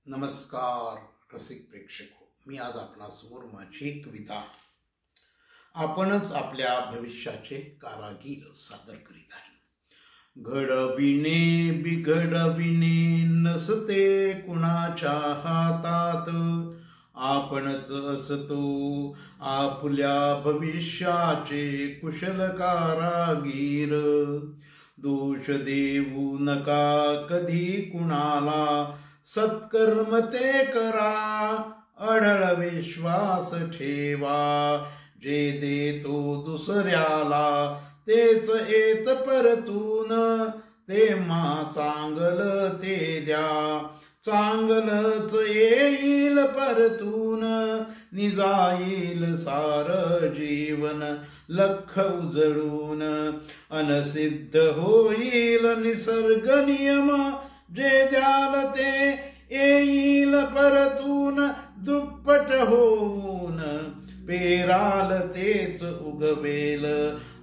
नमस्कार रसिक प्रेक्षको, मी आज आपणासमोर माझी एक कविता आपणच आपल्या भविष्याचे कारागीर सादर करीत आहे। घडविणे बिघडविणे नसते कुणाच्या हातात, आपणच असतो आपल्या भविष्याचे कुशल कारागीर। दोष देऊ नका कधी कुणाला, सत्कर्म ते करा, अढळ विश्वास ठेवा। जे देतो दुसऱ्याला तेच येत परतून, तेव्हा चांगलं ते द्या, चांगलंच येईल परतून। निजाईल सार जीवन लख उजळून, अनसिद्ध होईल निसर्ग नियम। जे द्याल ते येईल परतून दुप्पट होऊन, पेराल तेच उगवेल।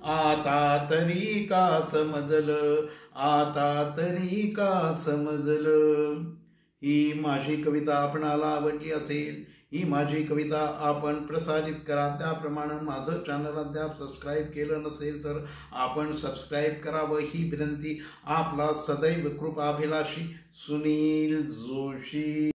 आता तरी का समजल, आता तरी का समजल। ही माझी कविता आपणाला आवडली असेल, ही माझी कविता आपण प्रसारित करा। त्याप्रमाणे माझं चॅनल अद्याप सबस्क्राईब केलं नसेल तर आपण सबस्क्राईब करावं ही विनंती। आपला सदैव कृपाभिलाषी सुनील जोशी।